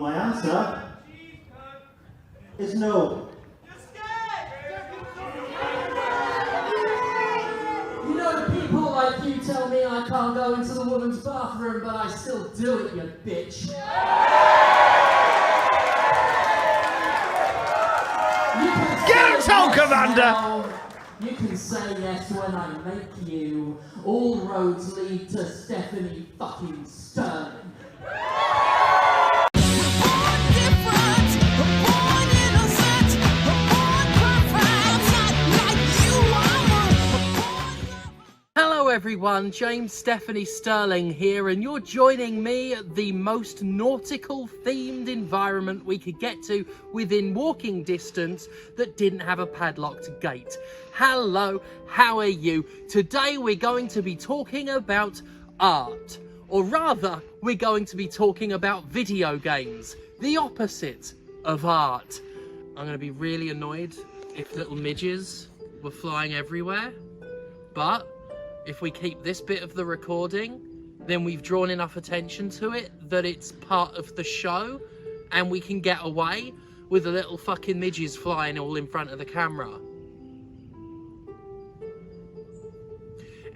my answer is no. You know, people like you tell me I can't go into the woman's bathroom, but I still do it, you bitch. Get him, Town Commander! You can say yes when I make you. All roads lead to Stephanie fucking Sterling. Hello everyone, James Stephanie Sterling here, and you're joining me at the most nautical themed environment we could get to within walking distance that didn't have a padlocked gate. Hello, how are you? Today we're going to be talking about art, or rather we're going to be talking about video games, the opposite of art. I'm going to be really annoyed if little midges were flying everywhere, but if we keep this bit of the recording, then we've drawn enough attention to it that it's part of the show and we can get away with the little fucking midges flying all in front of the camera.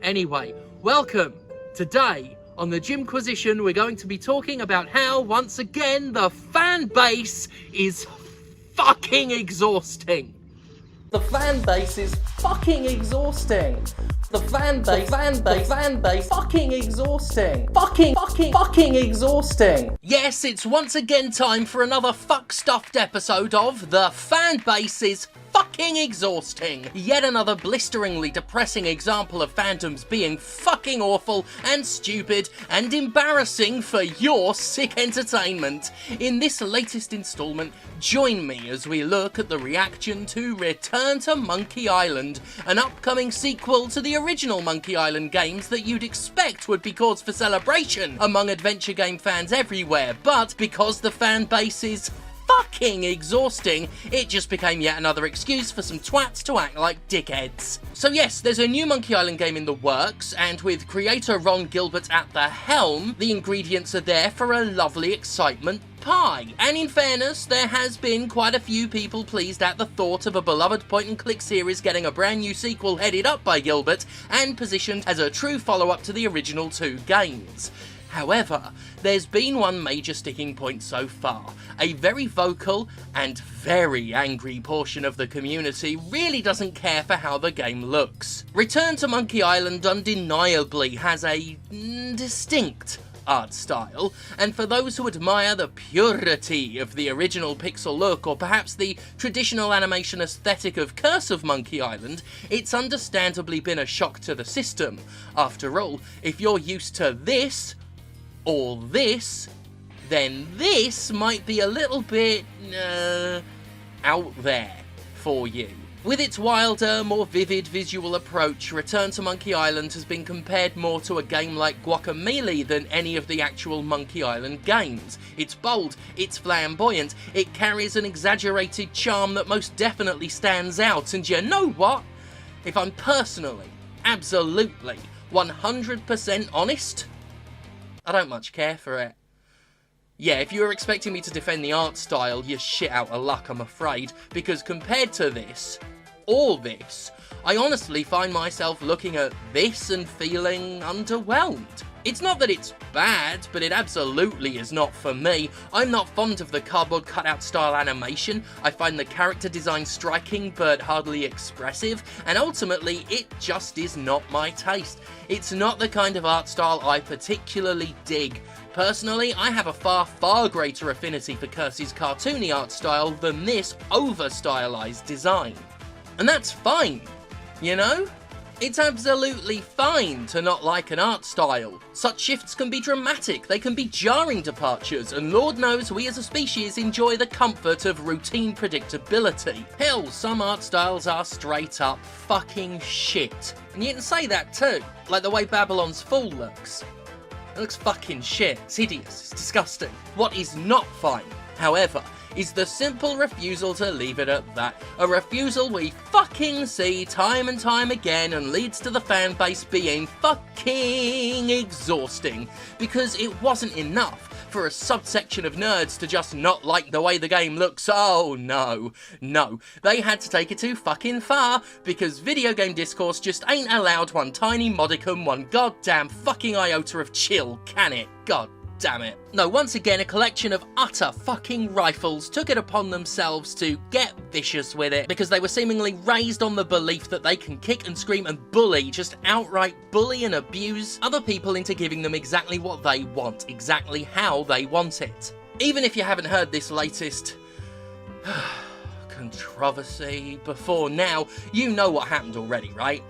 Anyway, welcome. Today on the Jimquisition, we're going to be talking about how, once again, the fan base is fucking exhausting. The fan base is fucking exhausting. The fan base, fucking exhausting. Fucking exhausting. Yes, it's once again time for another fuck-stuffed episode of The Fan Base is fucking exhausting. Yet another blisteringly depressing example of fandoms being fucking awful and stupid and embarrassing for your sick entertainment. In this latest installment, join me as we look at the reaction to Return to Monkey Island, an upcoming sequel to the original Monkey Island games that you'd expect would be cause for celebration among adventure game fans everywhere, but because the fan base is fucking exhausting, it just became yet another excuse for some twats to act like dickheads. So yes, there's a new Monkey Island game in the works, and with creator Ron Gilbert at the helm, the ingredients are there for a lovely excitement pie. And in fairness, there has been quite a few people pleased at the thought of a beloved point-and-click series getting a brand new sequel headed up by Gilbert and positioned as a true follow-up to the original two games. However, there's been one major sticking point so far. A very vocal and very angry portion of the community really doesn't care for how the game looks. Return to Monkey Island undeniably has a distinct art style, and for those who admire the purity of the original pixel look, or perhaps the traditional animation aesthetic of Curse of Monkey Island, it's understandably been a shock to the system. After all, if you're used to this, or this, then this might be a little bit, out there for you. With its wilder, more vivid visual approach, Return to Monkey Island has been compared more to a game like Guacamelee than any of the actual Monkey Island games. It's bold, it's flamboyant, it carries an exaggerated charm that most definitely stands out, and you know what? If I'm personally, absolutely, 100% honest, I don't much care for it. Yeah, if you were expecting me to defend the art style, you're shit out of luck, I'm afraid, because compared to this, all this, I honestly find myself looking at this and feeling underwhelmed. It's not that it's bad, but it absolutely is not for me. I'm not fond of the cardboard cutout style animation, I find the character design striking but hardly expressive, and ultimately it just is not my taste. It's not the kind of art style I particularly dig. Personally, I have a far greater affinity for Curse's cartoony art style than this over-stylized design. And that's fine, you know? It's absolutely fine to not like an art style. Such shifts can be dramatic, they can be jarring departures, and Lord knows we as a species enjoy the comfort of routine predictability. Hell, some art styles are straight up fucking shit. And you can say that too, like the way Babylon's Fall looks. It looks fucking shit, it's hideous, it's disgusting. What is not fine, however, is the simple refusal to leave it at that. A refusal we fucking see time and time again and leads to the fanbase being fucking exhausting. Because it wasn't enough for a subsection of nerds to just not like the way the game looks. Oh no, no. They had to take it too fucking far, because video game discourse just ain't allowed one tiny modicum, one goddamn fucking iota of chill, can it? God damn it. No, once again, a collection of utter fucking rifles took it upon themselves to get vicious with it, because they were seemingly raised on the belief that they can kick and scream and bully, just outright bully and abuse other people into giving them exactly what they want, exactly how they want it. Even if you haven't heard this latest controversy before now, you know what happened already, right?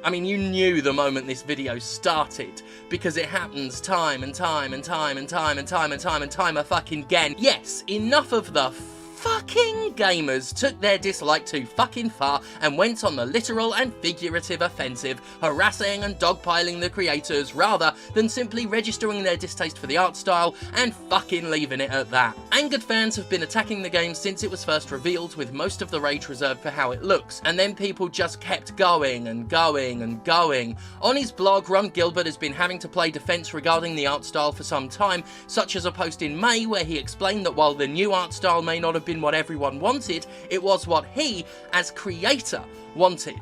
I mean, you knew the moment this video started, because it happens time and time and time and time and time and time and time a fucking again. Yes, enough of the fucking gamers took their dislike too fucking far and went on the literal and figurative offensive, harassing and dogpiling the creators rather than simply registering their distaste for the art style and fucking leaving it at that. Angered fans have been attacking the game since it was first revealed, with most of the rage reserved for how it looks, and then people just kept going and going and going. On his blog, Ron Gilbert has been having to play defense regarding the art style for some time, such as a post in May where he explained that while the new art style may not have been what everyone wanted, it was what he, as creator, wanted.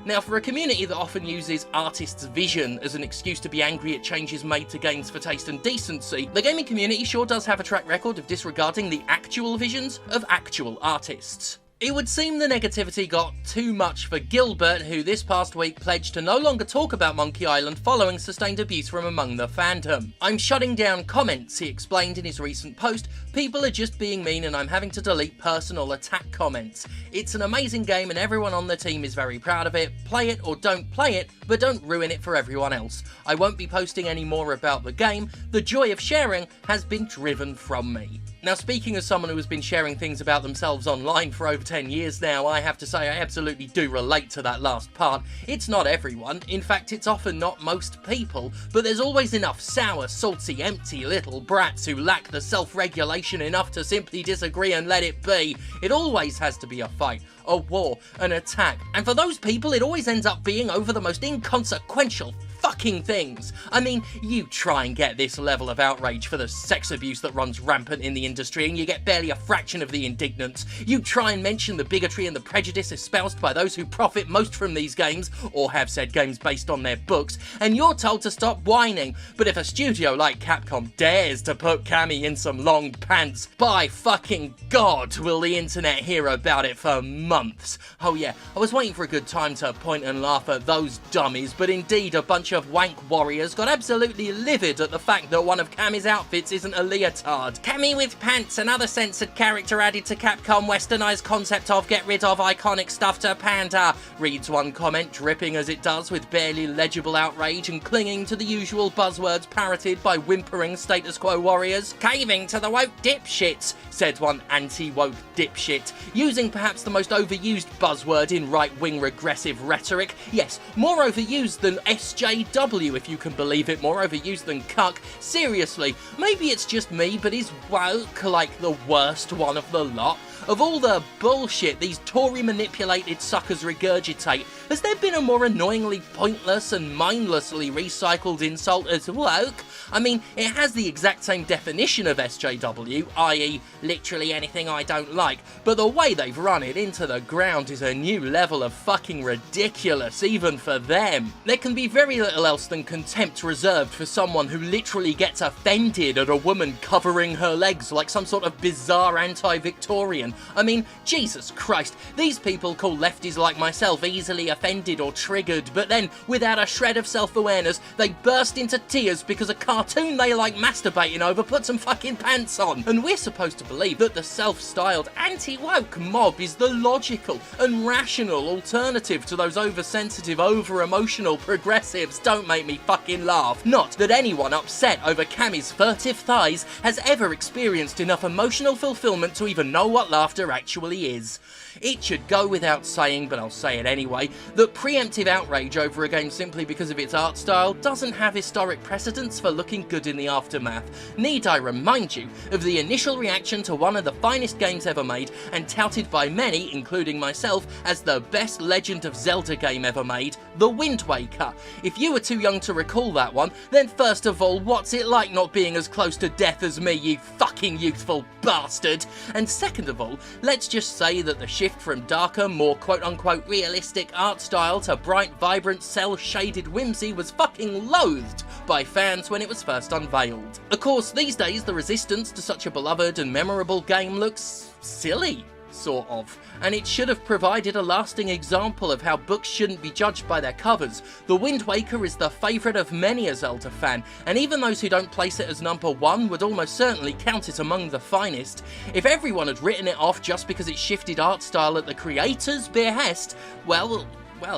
Now, for a community that often uses artists' vision as an excuse to be angry at changes made to games for taste and decency, the gaming community sure does have a track record of disregarding the actual visions of actual artists. It would seem the negativity got too much for Gilbert, who this past week pledged to no longer talk about Monkey Island following sustained abuse from among the fandom. "I'm shutting down comments," he explained in his recent post. "People are just being mean and I'm having to delete personal attack comments. It's an amazing game and everyone on the team is very proud of it. Play it or don't play it, but don't ruin it for everyone else. I won't be posting any more about the game. The joy of sharing has been driven from me." Now, speaking as someone who has been sharing things about themselves online for over 10 years now, I have to say I absolutely do relate to that last part. It's not everyone, in fact it's often not most people, but there's always enough sour, salty, empty little brats who lack the self-regulation enough to simply disagree and let it be. It always has to be a fight, a war, an attack, and for those people it always ends up being over the most inconsequential fucking things. I mean, you try and get this level of outrage for the sex abuse that runs rampant in the industry and you get barely a fraction of the indignance. You try and mention the bigotry and the prejudice espoused by those who profit most from these games, or have said games based on their books, and you're told to stop whining. But if a studio like Capcom dares to put Cammy in some long pants, by fucking God will the internet hear about it for months. Oh yeah, I was waiting for a good time to point and laugh at those dummies, but indeed a bunch of wank warriors got absolutely livid at the fact that one of Cammy's outfits isn't a leotard. Cammy with pants, another censored character added to Capcom westernized concept of get rid of iconic stuff to pander, reads one comment, dripping as it does with barely legible outrage and clinging to the usual buzzwords parroted by whimpering status quo warriors. Caving to the woke dipshits, said one anti-woke dipshit, using perhaps the most overused buzzword in right-wing regressive rhetoric. Yes, more overused than SJW, if you can believe it, more overused than cuck. Seriously, maybe it's just me, but is woke like the worst one of the lot? Of all the bullshit these Tory-manipulated suckers regurgitate, has there been a more annoyingly pointless and mindlessly recycled insult as woke? I mean, it has the exact same definition of SJW, i.e. literally anything I don't like, but the way they've run it into the ground is a new level of fucking ridiculous, even for them. There can be very little else than contempt reserved for someone who literally gets offended at a woman covering her legs like some sort of bizarre anti-Victorian. I mean, Jesus Christ, these people call lefties like myself easily offended or triggered, but then, without a shred of self-awareness, they burst into tears because a cartoon they like masturbating over put some fucking pants on. And we're supposed to believe that the self-styled anti-woke mob is the logical and rational alternative to those oversensitive, over-emotional progressives. Don't make me fucking laugh. Not that anyone upset over Cammy's furtive thighs has ever experienced enough emotional fulfillment to even know what laughter actually is. It should go without saying, but I'll say it anyway, that preemptive outrage over a game simply because of its art style doesn't have historic precedence for looking fucking good in the aftermath. Need I remind you of the initial reaction to one of the finest games ever made, and touted by many, including myself, as the best Legend of Zelda game ever made, The Wind Waker? If you were too young to recall that one, then first of all, what's it like not being as close to death as me, you fucking youthful bastard? And second of all, let's just say that the shift from darker, more quote-unquote realistic art style to bright, vibrant, cel-shaded whimsy was fucking loathed by fans when it was first unveiled. Of course, these days the resistance to such a beloved and memorable game looks silly, sort of, and it should have provided a lasting example of how books shouldn't be judged by their covers. The Wind Waker is the favourite of many a Zelda fan, and even those who don't place it as number one would almost certainly count it among the finest. If everyone had written it off just because it shifted art style at the creator's behest, well,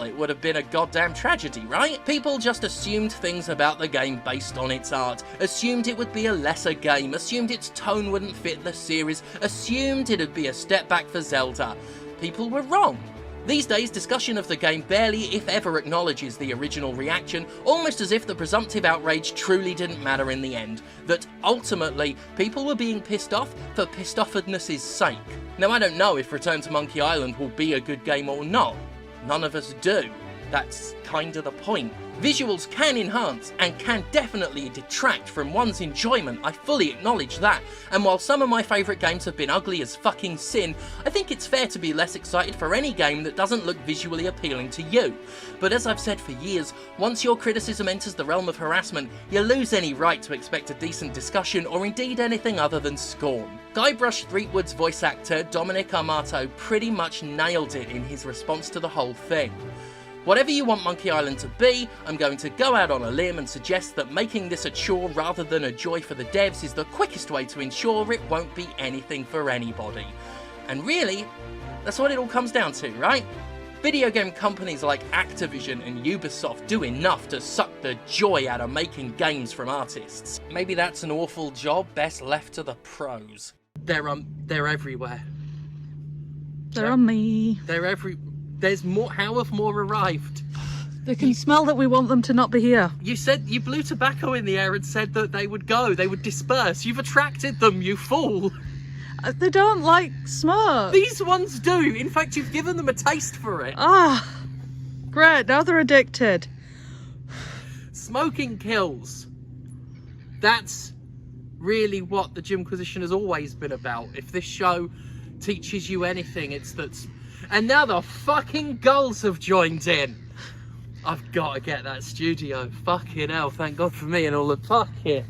it would have been a goddamn tragedy, right? People just assumed things about the game based on its art, assumed it would be a lesser game, assumed its tone wouldn't fit the series, assumed it'd be a step back for Zelda. People were wrong. These days, discussion of the game barely, if ever, acknowledges the original reaction, almost as if the presumptive outrage truly didn't matter in the end. That ultimately, people were being pissed off for pissed-offedness' sake. Now, I don't know if Return to Monkey Island will be a good game or not. None of us do. That's kinda the point. Visuals can enhance and can definitely detract from one's enjoyment, I fully acknowledge that, and while some of my favourite games have been ugly as fucking sin, I think it's fair to be less excited for any game that doesn't look visually appealing to you. But as I've said for years, once your criticism enters the realm of harassment, you lose any right to expect a decent discussion or indeed anything other than scorn. Guybrush Threepwood's voice actor, Dominic Armato, pretty much nailed it in his response to the whole thing. Whatever you want Monkey Island to be, I'm going to go out on a limb and suggest that making this a chore rather than a joy for the devs is the quickest way to ensure it won't be anything for anybody. And really, that's what it all comes down to, right? Video game companies like Activision and Ubisoft do enough to suck the joy out of making games from artists. Maybe that's an awful job best left to the pros. They're everywhere. They're on me. There's more. How have more arrived? They can smell that we want them to not be here. You said you blew tobacco in the air and said that they would go, they would disperse. You've attracted them, you fool. They don't like smoke. These ones do. In fact, you've given them a taste for it. Ah, great. Now they're addicted. Smoking kills. That's really what the Jimquisition has always been about. If this show teaches you anything, it's that... And now the fucking gulls have joined in. I've got to get that studio. Fucking hell, thank God for me and all the fuck here.